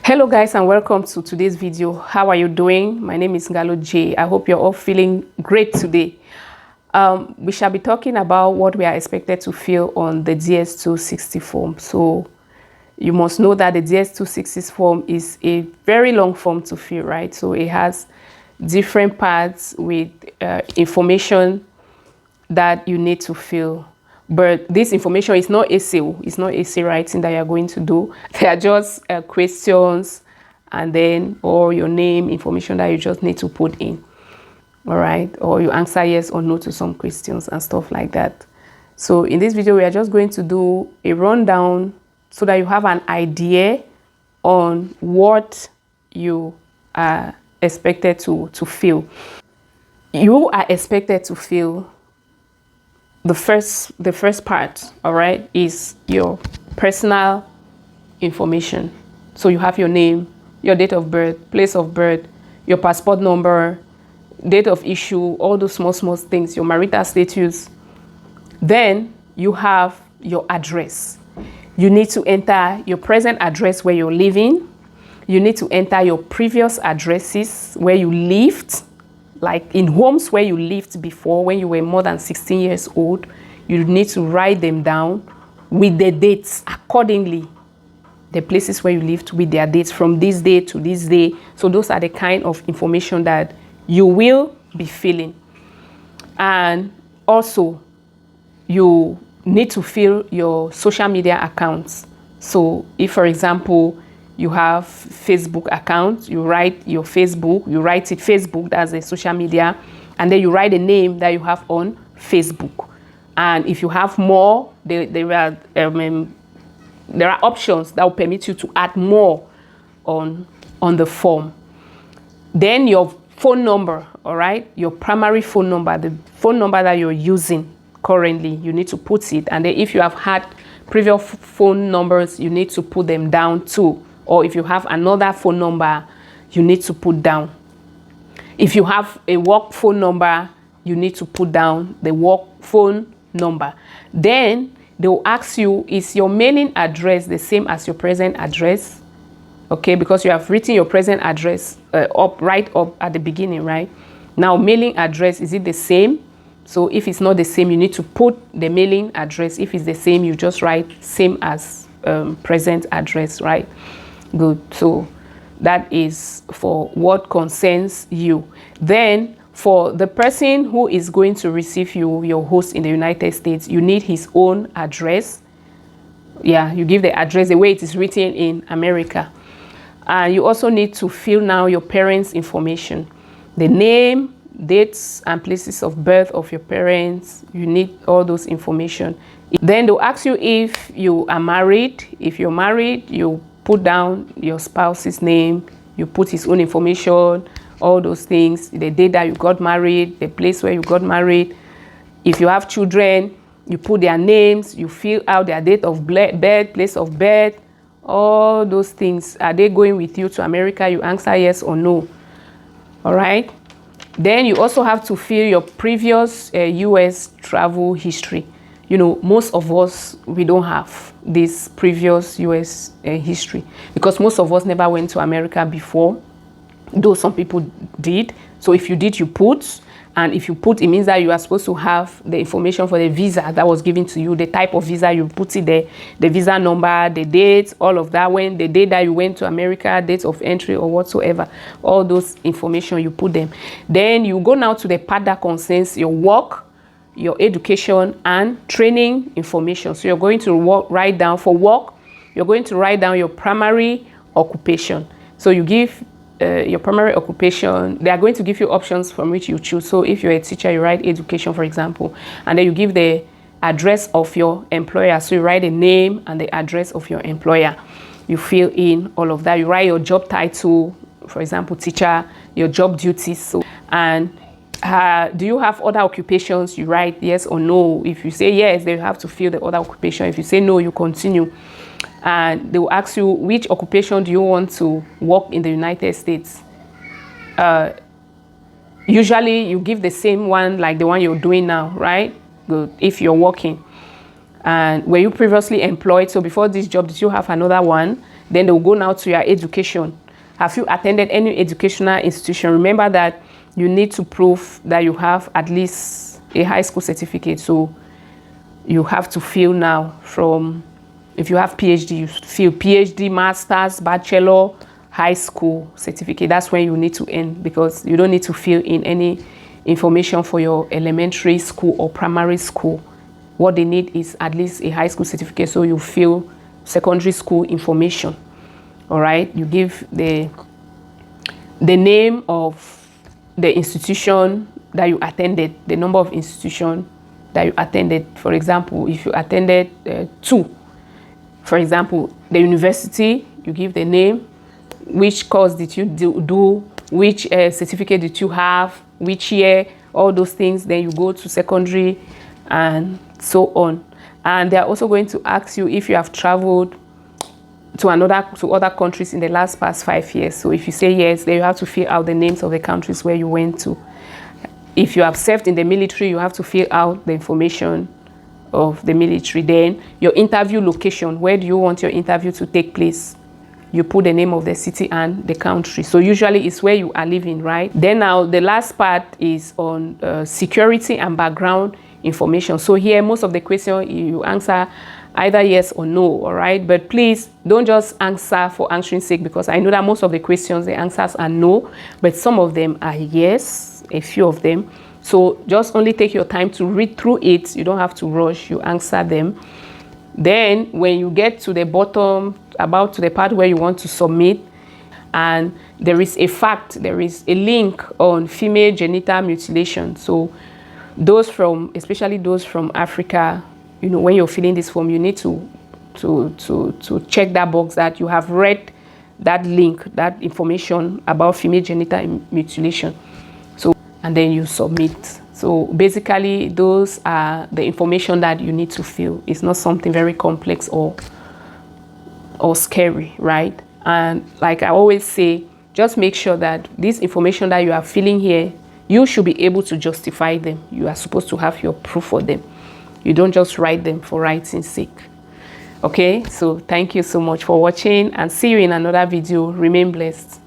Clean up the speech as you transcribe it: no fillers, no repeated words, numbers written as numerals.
Hello guys, and welcome to today's video. How are you doing? My name is Ngalo J. I hope you're all feeling great today. We shall be talking about what we are expected to fill on the DS260 form. So you must know that the DS260 form is a very long form to fill, right? So it has different parts with information that you need to fill. But this information is not essay. It's not essay writing that you're going to do. They are just questions and then or your name, information that you just need to put in. All right. Or you answer yes or no to some questions and stuff like that. So in this video, we are just going to do a rundown so that you have an idea on what you are expected to fill. You are expected to fill the first part, all right, is your personal information. So you have your name, your date of birth, place of birth, your passport number, date of issue, all those small things, your marital status. Then you have your address. You need to enter your present address where you're living. You need to enter your previous addresses where you lived, like in homes where you lived before when you were more than 16 years old. You need to write them down with the dates accordingly. The places where you lived with their dates from this day to this day. So those are the kind of information that you will be filling. And also you need to fill your social media accounts. So if, for example, you have Facebook account, you write your Facebook, you write it Facebook, that's a social media, and then you write the name that you have on Facebook. And if you have more, there are options that will permit you to add more on the form. Then your phone number, all right, your primary phone number, the phone number that you're using currently, you need to put it. And then if you have had previous phone numbers, you need to put them down too. Or if you have another phone number, you need to put down. If you have a work phone number, you need to put down the work phone number. Then they will ask you, is your mailing address the same as your present address? Okay, because you have written your present address right up at the beginning, right? Now, mailing address, is it the same? So if it's not the same, you need to put the mailing address. If it's the same, you just write same as present address, right? Good. So that is for what concerns you. Then for the person who is going to receive you, your host in the United States, you need his own address. Yeah, you give the address the way it is written in America. And you also need to fill now your parents' information, the name, dates and places of birth of your parents. You need all those information. Then they'll ask you if you are married. If you're married, you put down your spouse's name, you put his own information, all those things, the day that you got married, the place where you got married. If you have children, you put their names, you fill out their date of birth, place of birth, all those things. Are they going with you to America? You answer yes or no. All right. Then you also have to fill your previous US travel history. You know, most of us, we don't have this previous US history because most of us never went to America before, though some people did. So if you did, you put. And if you put, it means that you are supposed to have the information for the visa that was given to you, the type of visa, you put it there, the visa number, the date, all of that, when the day that you went to America, date of entry or whatsoever, all those information, you put them. Then you go now to the part that concerns your work, your education and training information. So you're going to write down for work, you're going to write down your primary occupation. So you give your primary occupation. They are going to give you options from which you choose. So if you're a teacher, you write education, for example, and then you give the address of your employer. So you write the name and the address of your employer. You fill in all of that. You write your job title, for example, teacher, your job duties. So, and do you have other occupations? You write yes or no. If you say yes, then you have to fill the other occupation. If you say no, you continue. And they will ask you, which occupation do you want to work in the United States? Usually you give the same one like the one you're doing now, right? Good. If you're working. And were you previously employed? So before this job, did you have another one? Then they'll go now to your education. Have you attended any educational institution? Remember that you need to prove that you have at least a high school certificate. So you have to fill now from, if you have PhD, you fill PhD, master's, bachelor, high school certificate. That's when you need to end, because you don't need to fill in any information for your elementary school or primary school. What they need is at least a high school certificate. So you fill secondary school information. All right, you give the name of the institution that you attended, the number of institution that you attended. For example, if you attended 2, for example, the university, you give the name, which course did you do, which certificate did you have, which year, all those things. Then you go to secondary and so on. And they're also going to ask you if you have traveled to other countries in the past 5 years. So if you say yes, then you have to fill out the names of the countries where you went to. If you have served in the military, you have to fill out the information of the military. Then your interview location, where do you want your interview to take place? You put the name of the city and the country. So usually it's where you are living, right? Then now the last part is on security and background information. So here, most of the question you answer either yes or no, all right? But please don't just answer for answering sake, because I know that most of the questions, the answers are no, but some of them are yes, a few of them. So just only take your time to read through it. You don't have to rush, you answer them. Then when you get to the bottom, about to the part where you want to submit, and there is a fact, there is a link on female genital mutilation. So those from, especially those from Africa, you know, when you're filling this form, you need to check that box that you have read that link, that information about female genital mutilation. So, and then you submit. So basically, those are the information that you need to fill. It's not something very complex or scary, right? And like I always say, just make sure that this information that you are filling here, you should be able to justify them. You are supposed to have your proof for them. You don't just write them for writing's sake. Okay, so thank you so much for watching, and see you in another video. Remain blessed.